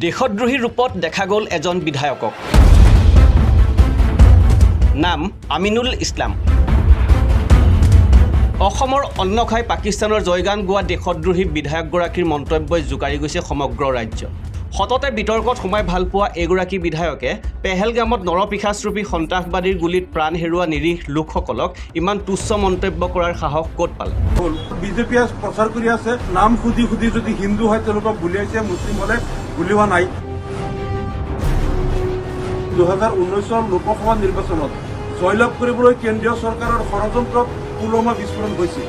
দেশদ্ৰোহী ৰূপত দেখা গ'ল এজন বিধায়কক। নাম আমিনুল ইছলাম। অসমৰ অন্ন খাই পাকিস্তানৰ জয়গান গোৱা দেশদ্ৰোহী বিধায়কগৰাকীৰ মন্তব্যই জোকাৰি গৈছে সমগ্ৰ ৰাজ্য। সততে বিতৰ্কত সোমাই ভাল পোৱা এইগৰাকী বিধায়কে পেহেলগামত নৰপিশাচৰূপী সন্ত্ৰাসবাদীৰ গুলীত প্ৰাণ হেৰুওৱা নিৰীহ লোকসকলক ইমান তুচ্ছ মন্তব্য কৰাৰ সাহস ক'ত পালে? বিজেপিয়ে প্ৰচাৰ কৰি আছে, নাম সুধি সুধি যদি হিন্দু হয় তেওঁলোকক গুলিয়াইছে, মুছলিম হলে গুলিওৱা নাই। 2019 লোকসভা নিৰ্বাচনত জয়লাভ কৰিবলৈ কেন্দ্ৰীয় চৰকাৰৰ ষড়যন্ত্ৰত পুলৱামা বিস্ফোৰণ হৈছিল।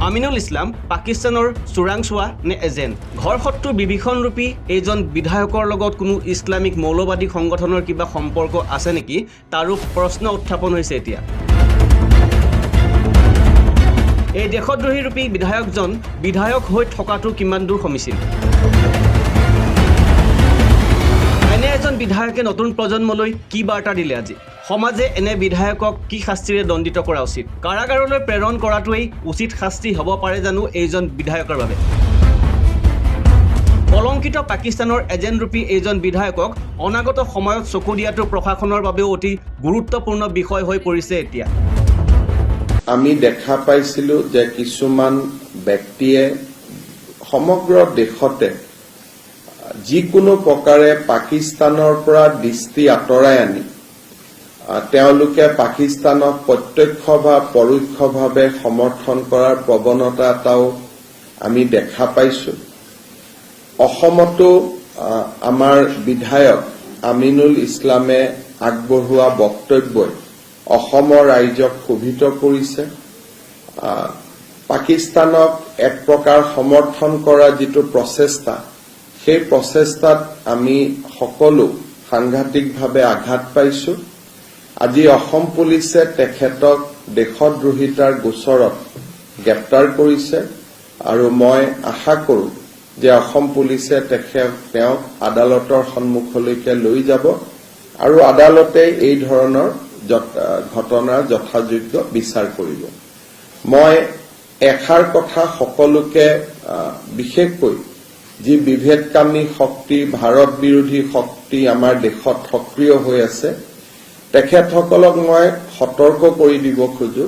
আমিনুল ইছলাম পাকিস্তানৰ চোৰাংচোৱা নে এজেণ্ট? ঘৰ শত্ৰুৰ বিভীষণৰূপী এইজন বিধায়কৰ লগত কোনো ইছলামিক মৌলবাদী সংগঠনৰ কিবা সম্পৰ্ক আছে নেকি, তাৰো প্ৰশ্ন উত্থাপন হৈছে এতিয়া। এই দেশদ্ৰোহীৰূপী বিধায়কজন বিধায়ক হৈ থকাটো কিমান দূৰ সমীচীন? এনে এজন বিধায়কে নতুন প্ৰজন্মলৈ কি বাৰ্তা দিলে আজি? সমাজে এনে বিধায়কক কি শাস্তিৰে দণ্ডিত কৰা উচিত? কাৰাগাৰলৈ প্ৰেৰণ কৰাটোৱেই উচিত শাস্তি হ'ব পাৰে জানো এইজন বিধায়কৰ বাবে? কলংকিত পাকিস্তানৰ এজেণ্টৰূপী এইজন বিধায়কক অনাগত সময়ত চকু দিয়াটো প্ৰশাসনৰ বাবেও অতি গুৰুত্বপূৰ্ণ বিষয় হৈ পৰিছে এতিয়া। আমি দেখা পাইছিলো যে কিছুমান ব্যক্তিয়ে সমগ্ৰ দেশতে যিকোনো প্ৰকাৰে পাকিস্তানৰ পৰা দৃষ্টি আঁতৰাই আনি তেওঁলোকে পাকিস্তানক প্ৰত্যক্ষ বা পৰোক্ষভাৱে সমৰ্থন কৰাৰ প্ৰৱণতা এটাও আমি দেখা পাইছো। অসমতো আমাৰ বিধায়ক আমিনুল ইছলামে আগবঢ়োৱা বক্তব্যই অসমৰ ৰাইজক ক্ষোভিত কৰিছে। পাকিস্তানক এক প্ৰকাৰ সমৰ্থন কৰা যিটো প্ৰচেষ্টা, সেই প্ৰচেষ্টাত আমি সকলো সাংঘাতিকভাৱে আঘাত পাইছো। আজি অসম পুলিচে তেখেতক দেশদ্ৰোহিতাৰ গোচৰত গ্ৰেপ্তাৰ কৰিছে আৰু মই আশা কৰোঁ যে অসম পুলিচে তেওঁক আদালতৰ সন্মুখলৈকে লৈ যাব আৰু আদালতে এই ধৰণৰ ঘটনাৰ যথাযোগ্য বিচাৰ কৰিব। মই এষাৰ কথা সকলোকে, বিশেষকৈ যি বিভেদকামী শক্তি, ভাৰত বিৰোধী শক্তি আমাৰ দেশত সক্ৰিয় হৈ আছে, তেখেতসকলক মই সতৰ্ক কৰি দিব খোজো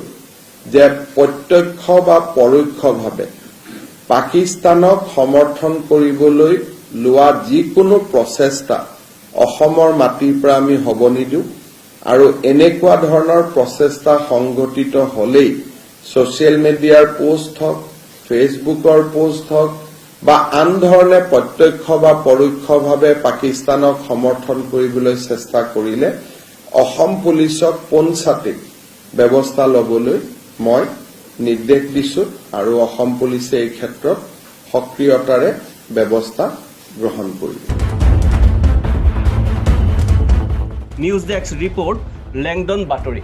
যে প্ৰত্যক্ষ বা পৰোক্ষভাৱে পাকিস্তানক সমৰ্থন কৰিবলৈ লোৱা যিকোনো প্ৰচেষ্টা অসমৰ মাটিৰ পৰা আমি হ'ব নিদিওঁ আৰু এনেকুৱা ধৰণৰ প্ৰচেষ্টা সংঘটিত হলেই ছচিয়েল মিডিয়াৰ পোষ্ট হওক, ফেচবুকৰ পোষ্ট হওক বা আন ধৰণে প্ৰত্যক্ষ বা পৰোক্ষভাৱে পাকিস্তানক সমৰ্থন কৰিবলৈ চেষ্টা কৰিলে অসম পুলিচক পোনছাটিক ব্যৱস্থা ল'বলৈ মই নিৰ্দেশ দিছো আৰু অসম পুলিচে এই ক্ষেত্ৰত সক্ৰিয়তাৰে ব্যৱস্থা গ্ৰহণ কৰিব। নিউজ ডেস্ক ৰিপৰ্ট, লেংডন বাতৰি।